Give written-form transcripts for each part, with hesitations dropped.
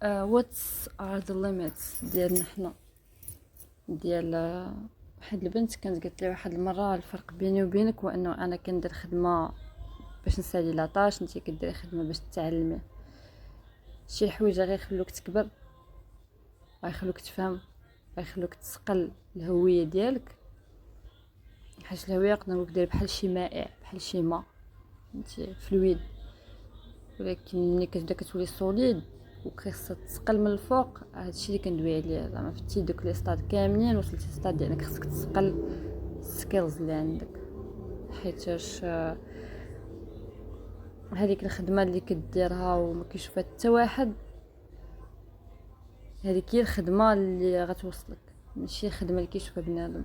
what's are the limits ديالنا حنا ديال واحد البنت كانت قالت لي واحد المره الفرق بيني وبينك هو انه انا كندير خدمه باش نسالي لاطاش، انت كديري خدمه باش تتعلمي. شي حوايج غيخلوك تكبر، غيخلوك تفهم، غيخلوك تسقل الهويه ديالك، حيت الهويه نقدر نقول داير بحال شي مائع، بحال شي ما انت فلويد، ولكن ملي كتبدا كتولي سوليد وكيخصها تسقل من الفوق، هادشي اللي كندوي عليه. زعما فتي دوك لي ستاد كاملين، وصلتي لستاد ديالك خصك تسقل السكيلز اللي عندك، حيتاش هذيك الخدمه اللي كديرها وما كيشوفها حتى واحد، هذيك هي الخدمه اللي غتوصلك، ماشي الخدمه اللي كيشوفها بنادم.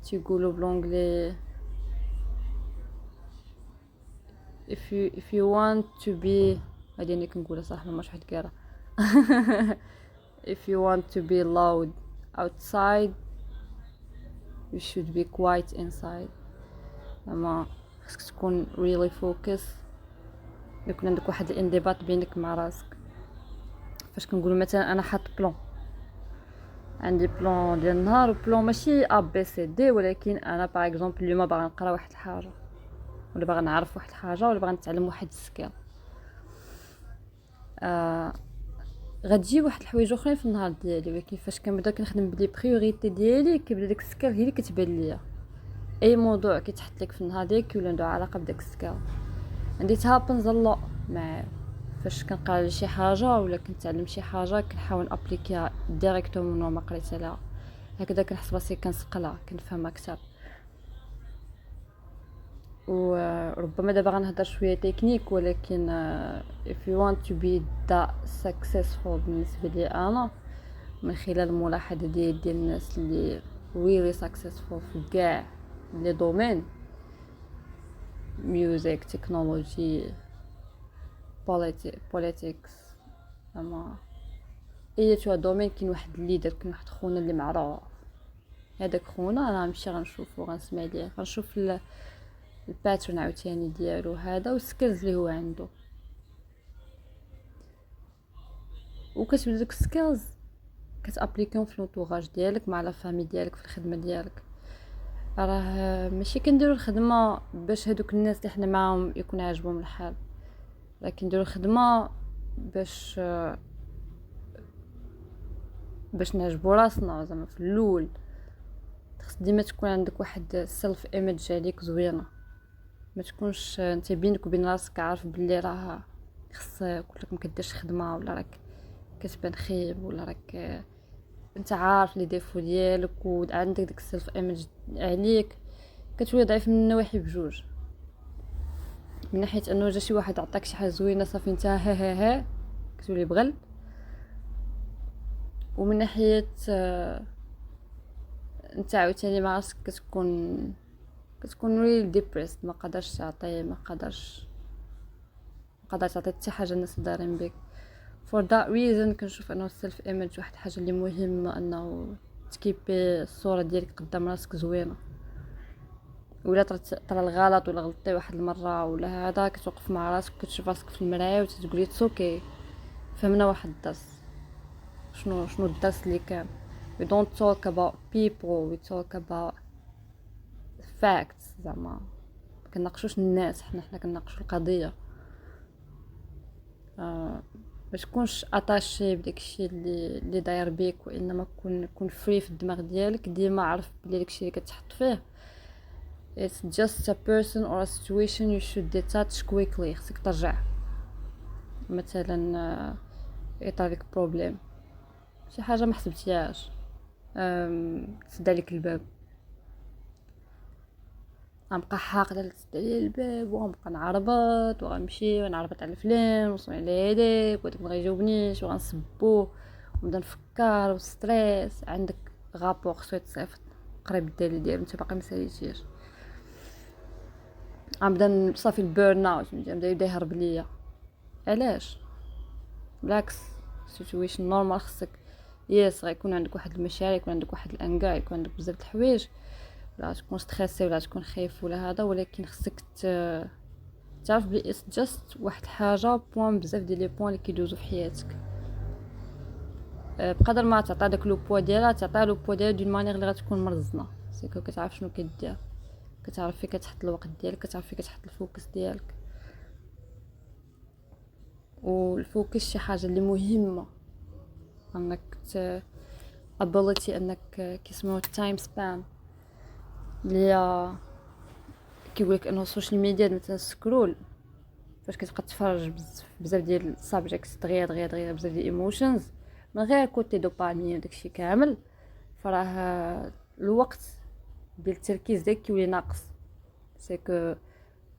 تيقولوا بلونجلي if you want to be، هادي انا كنقولها صح ماشي واحد كيرا if you want to be loud outside you should be quiet inside. اما خصك تكون really focus، يكون عندك واحد الانضباط بينك مع راسك. فاش كنقول مثلا انا حاط بلان، عندي بلان ديال النهار وبلان ماشي ا بي سي دي، ولكن انا باغ اكزومبل اليوم باغا نقرا واحد الحاجه، ولا باغا نعرف واحد الحاجه، ولا باغا نتعلم واحد السكيل. غتجي واحد الحوايج اخرين في النهار ديالي، ولكن فاش كنبدا كنخدم بلي بريوريتي ديالي كيبدا داك السكيل هي اللي كتبان ليا. اي موضوع كيتحط لك في النهار ديالك كيولي عنده علاقه بداك السكيل. عندي تهابنز الله معايا فاش كنقرا شي حاجه ولا كنتعلم شي حاجه، كنحاول ابليكيها ديريكتومون من ما قريت عليها، هكذا كنحس راسي كنسقلها كنفهمها اكثر. وربما دابا غنهضر شويه تكنيك، ولكن if you want to be that successful بالنسبه لي انا، من خلال الملاحظه ديال الناس اللي really successful في كاع لي دومين، ميوزيك، تكنولوجي، بوليتيكس، اما اي تو دومين كاين واحد الليدر، كاين واحد خونا اللي معروف. هذاك خونا انا غنمشي غنشوفو، غنسمع ليه، غنشوف الباترن عاوتاني ديالو هذا والسكيلز اللي هو عنده، وكتبدا ديك السكيلز كتابليكيهم في لونطوراج ديالك مع لا فامي ديالك في الخدمه ديالك. راه ماشي كنديروا الخدمه باش هادوك الناس اللي حنا معاهم يكون عاجبهم الحال، لكن نديروا الخدمه باش نعجبوا راسنا. زعما في الاول خص ديما تكون عندك واحد سيلف ايميج عليك زوينه، ما تكونش انت بينك وبين راسك عارف بلي راه خص كلك ما كديرش خدمه، ولا راك كتبان خيب، ولا راك انت عارف لي ديفو ديالك وعندك ديك السيلف ايميج عليك، كتولي ضعيف من النواحي بجوج. من ناحيه انه جا شي واحد عطاك شي حاجه زوينه صافي انت ها كتولي بغل، ومن ناحيه انت عاوتاني مع راسك كتكون ريل ديبريس، ما قدرش تعطي حتى حاجه الناس دايرين بك. for that reason كنشوف انه السيلف ايميج واحد الحاجه اللي مهمه، انه تكيبي الصوره ديالك قدام راسك زوينه. ولا طرا الغلط ولا غلطتي واحد المره ولا هذا، كتوقف مع راسك كتشوف راسك في المرايه وتقولي اتس اوكي، فهمنا واحد الدرس. شنو الدرس اللي كان؟ we don't talk about people, we talk about facts. زعما كنناقشوش الناس، حنا كنناقشوا القضيه. باش تكونش اتاشي بداك الشيء اللي داير بيك، وانما كون فري في الدماغ ديالك. ديما عرف بلي داك الشيء اللي كتحط فيه it's just a person or a situation you should detach quickly. خصك ترجع مثلا يطرا لك بروبليم، شي حاجه ما حسبتيهاش، تسد عليك الباب، غنبقى حاقده تسد عليا الباب وغنبقى نعربط وغنمشي ونعربط على فلان وصوني على هذاك وداك ما غيجاوبنيش وغنسبو ونبدا نفكر وستريس. عندك غابور خصو يتصيفط قريب الدليل ديالو انت باقي مساليتيش، غنبدا صافي البيرن اوت، نبدا يبدا يهرب ليا. علاش؟ بالعكس سيتويشن نورمال، خصك يس غيكون عندك واحد المشاعر، يكون عندك واحد الانكا، يكون عندك بزاف د الحوايج، ولا تكون ستريسي ولا تكون خايف ولا هذا، ولكن خصك تعرف بلي اتس جاست واحد الحاجه بوين بزاف ديال لي بوين اللي كيدوزو في حياتك. بقدر ما تعطي داك لو بوا ديالها، تعطي لو بوا ديالها دون مانيير اللي غتكون مرزنه، سيكو كتعرف شنو كدير، كتعرف فين كتحط الوقت ديالك، كتعرف فين كتحط الفوكس ديالك. والفوكس شي حاجه اللي مهمه، انك ability انك كيسموه تايم سبان، اللي كيقولك انه السوشيال ميديا مثلا سكرول، فاش كتبقى تفرج بزاف ديال السابجيكتس دغيا دغيا دغيا، بزاف ديال الايموشنز من غير كوتي دوبامين وداكشي كامل، فراه الوقت ديال التركيز ديالك كيولي ناقص. سيكو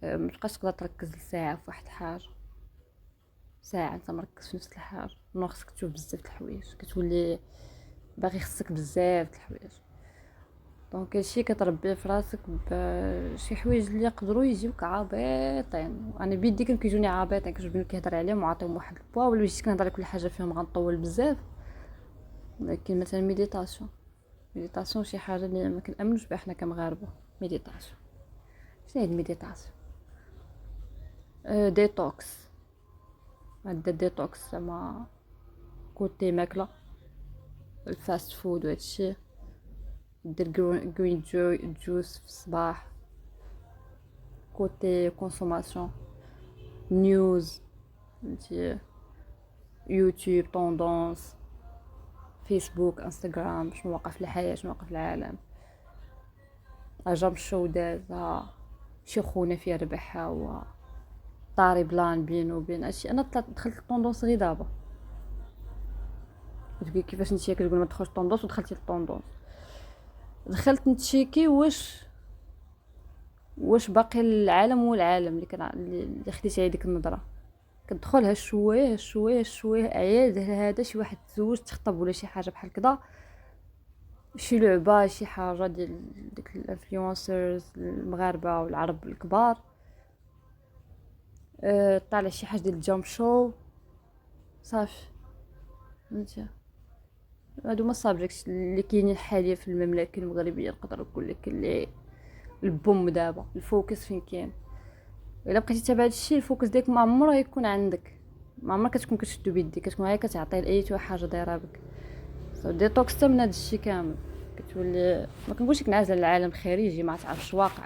متبقاش تقدر تركز لساعه في واحد الحاجه، ساعه انت مركز في نفس الحاجه، نو خصك تشوف بزاف د الحوايج، كتولي باغي خصك بزاف د الحوايج. دونك هادشي كتربيه في راسك بشي حوايج اللي يقدروا يجيوك عابطين. انا بيدي كانوا كيجوني عابطين، كنعجبني كيهضر عليهم وعطيهم واحد البوا، ولا جيت كنهضر على كل حاجه فيهم غنطول بزاف. لكن مثلا ميديتاسيون شي حاجه اللي ما كنامنوش بها حنا كمغاربه. ميديتاسيون شنو هي الميديتاسيون؟ ديتوكس، هذا ديتوكس زعما كوتي ماكله الفاست فود وهادشي، دير جرين جوس في الصباح، كوتي كونسوماسيون نيوز، فهمتي، يوتيوب طوندونس، فيسبوك انستغرام، شنو واقع في الحياه، شنو واقع في العالم، اجام الشودات شي خونا فيها ربحها و طاري بلان بينو وبين هادشي. انا دخلت الطوندونس غير دابا، تقول كيفاش نتيا كتقول ما تدخلش طوندونس ودخلتي للطوندونس. دخلت نتشيكي واش باقي العالم هو العالم اللي خديتي عليه ديك النظره، كتدخلها شويه شويه شويه عياد هذا شي واحد تزوج تخطب ولا شي حاجه بحال كذا، شي لعبه شي حاجه ديال ديك الانفلونسرز المغاربه والعرب الكبار، طالع شي حاجه ديال الجامب شو صافي، فهمتي. هادو هما السابجيكت اللي كاينين حاليا في المملكه المغربيه. نقدر نقول لك اللي البوم دابا الفوكس فين كاين. الا بقيتي تابع هادشي الفوكس ديالك ما عمره يكون عندك، ما عمرك كتكون كتشدو بيديك، كتكون غير كتعطي لاي حاجه دايره بك. ديتوكس من هادشي كامل، كتولي ما كنقولش لك نعزل العالم الخارجي ما تعرفش واقع،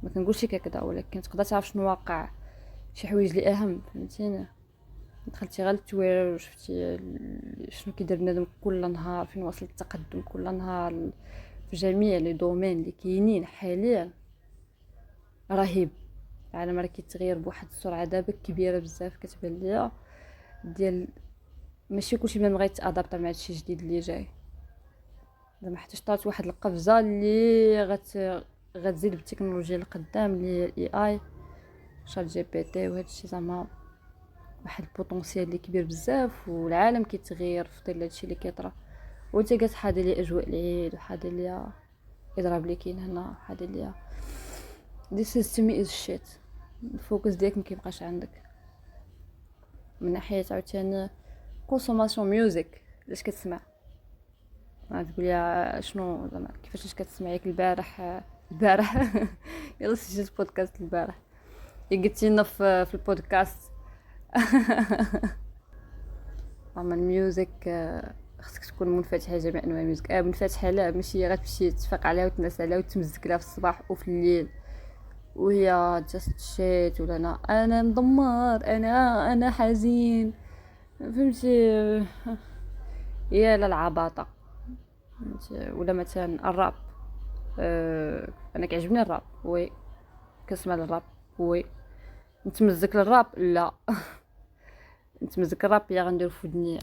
ما كنقولش لك هكذا، ولكن تقدر تعرف شنو واقع، شي حوايج اللي اهم، فهمتيني. دخلتي غير للتويتر وشفتي شنو كيدير بنادم كل نهار، فين واصل التقدم كل نهار في جميع لي دومين اللي كاينين حاليا، رهيب. العالم راه كيتغير بواحد السرعه دابا كبيره بزاف، كتبان ليا ديال ماشي كلشي بنادم غيتادابطا مع هادشي الجديد اللي جاي، زعما حتى طات واحد القفزه اللي غتزيد بالتكنولوجيا القدام اللي الاي اي شات جي بي تي وهادشي، زعما واحد البوتونسيال اللي كبير بزاف، والعالم كيتغير في ظل هادشي اللي كيطرا. وانت جالس حاضر لي اجواء العيد وحاضر لي اضراب اللي كاين هنا، حاضر لي this is to me is shit. الفوكس ديالك مكيبقاش عندك. من ناحيه عاوتاني كونسوماسيون ميوزك، لاش كتسمع؟ تقول لي شنو زعما كيفاش كتسمع؟ ياك البارح يلا سجلت بودكاست البارح، قلتي لنا في البودكاست زعما الميوزك خصك تكون منفتحه جميع انواع الميوزك. منفتحه لا، ماشي غتمشي تفيق عليها وتنسى عليها وتمزك لها في الصباح وفي الليل وهي جاست شيت، ولا انا مدمر، انا حزين، فهمتي. يا للعباطه، فهمتي. ولا مثلا الراب، انا كيعجبني الراب، وي كنسمع الراب، وي نتمزك للراب، لا نتمزك الراب يا غندير في ودنيا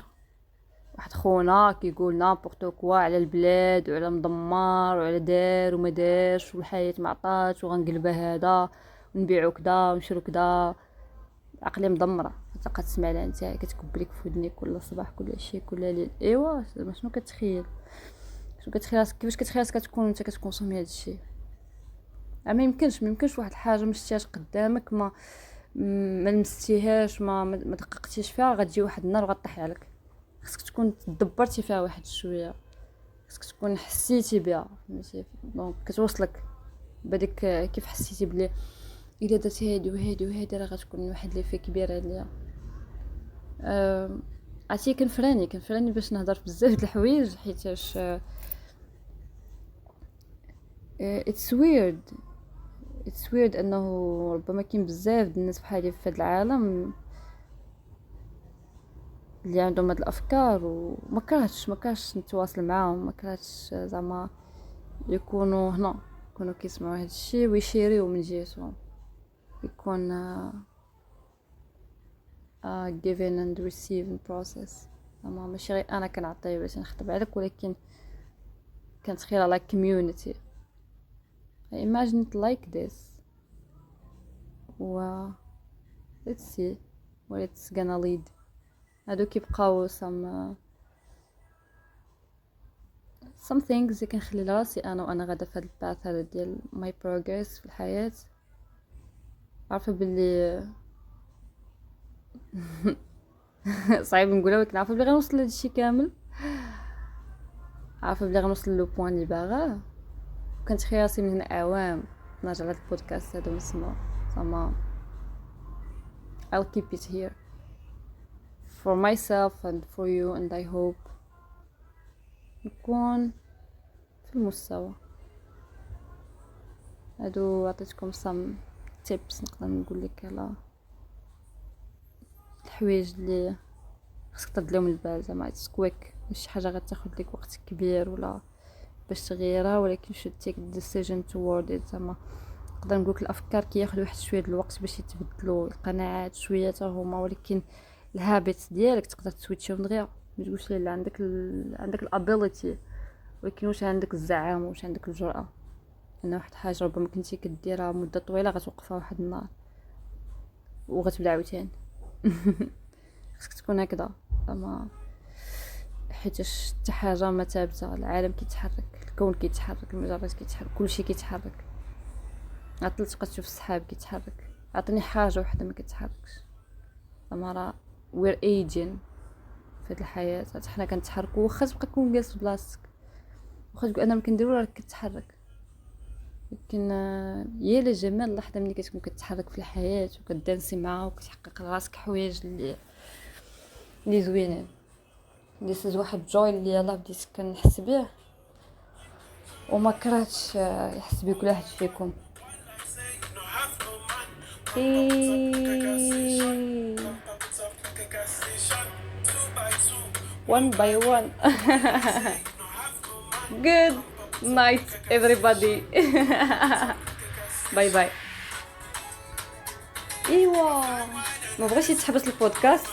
واحد خونا كيقول نابورتو كوا على البلاد وعلى مدمر وعلى دار وما دارش والحياه ما عطاتش وغنقلبها هذا ونبيعو كدا ونشرو كدا، عقلي مدمره. تبقى تسمع لها انت كتكب لك في ودنيك كل صباح كل شيء كل ليل. ايوا شنو كتخيل؟ شنو كتخيل راسك؟ كيفاش كتخيل راسك كتكون انت كتكونسومي هذا الشيء؟ ما يمكنش واحد الحاجه ما شتيهاش قدامك، ما لمستيهاش، ما دققتيش فيها، غتجي واحد النهار وغطيح عليك. خصك تكون تدبرتي فيها واحد شويه، خصك تكون حسيتي بها، فهمتي. دونك كتوصلك بديك كيف حسيتي بلي الا درتي هادي وهادي وهادي راه غتكون واحد لي في كبير عليا. عرفتي كنفراني باش نهضر في بزاف د الحوايج حيتاش it's weird انه ربما كاين بزاف د الناس بحالي في هذا العالم اللي عندهم هاد الافكار، وما كرهتش نتواصل معاهم، ما كرهتش زعما يكونوا هنا، يكونوا كيسمعوا هاد الشيء ويشيريو من جهتهم، يكون giving and receiving process. زعما ماشي غير انا كنعطي باش نخطب عليك، ولكن كنتخيل على community. I imagine it like this. Let's see where it's gonna lead. هادو كيبقاو some things اللي كنخلي لراسي انا وانا غادا في هاد الباث هذا ديال my progress في الحياة. عارفه باللي صعيب نقولها، ولكن عارفه بلي غنوصل لهاد الشيء كامل، عارفه بلي غنوصل لو بوين اللي باغاه. كنت خياسي من هنا اعوام نرجع لهاد البودكاست هذا ونسمع زعما I'll keep it here for myself and for you, and I hope نكون في المستوى هادو. عطيتكم some tips نقدر نقول لك على الحوايج اللي خصك ترد لهم البال، زعما تسكويك مش حاجه غتاخد لك وقت كبير ولا باش تغيرها، ولكن should take the decision toward it. زعما نقدر نقولك الافكار كياخذوا واحد شويه د الوقت باش يتبدلوا، القناعات شويه حتى هما، ولكن الهابيتس ديالك تقدر تسويتشهم دغيا. ما تقولش لي عندك الابيليتي، ولكن واش عندك الزعامه، واش عندك الجرأه ان واحد حاجه ربما كنتي كديرها مده طويله غتوقفها واحد النهار وغتبدا عاوتاني. خصك تكون هكذا زعما، حيتاش حتى حاجه ما ثابته، العالم كيتحرك، الكون كيتحرك، المجرات كيتحرك، كلشي كيتحرك. عطل تبقى تشوف السحاب كيتحرك، عطيني حاجه وحده ما كتحركش. زعما راه we're aging في هاد الحياه، حنا كنتحركوا واخا تبقى تكون جالس في بلاصتك، واخا تقول انا ما كنديرو راك كتحرك. لكن يا لجمال اللحظه ملي كتكون كتحرك في الحياه وكدانسي معاها وكتحقق راسك حوايج اللي زوينين. ديس واحد جوي اللي يلاه بديت كنحس به وما كرهتش يحس بيه كل واحد فيكم. one by one. Good night everybody. باي باي. ايوا ما بغيتش يتحبس البودكاست.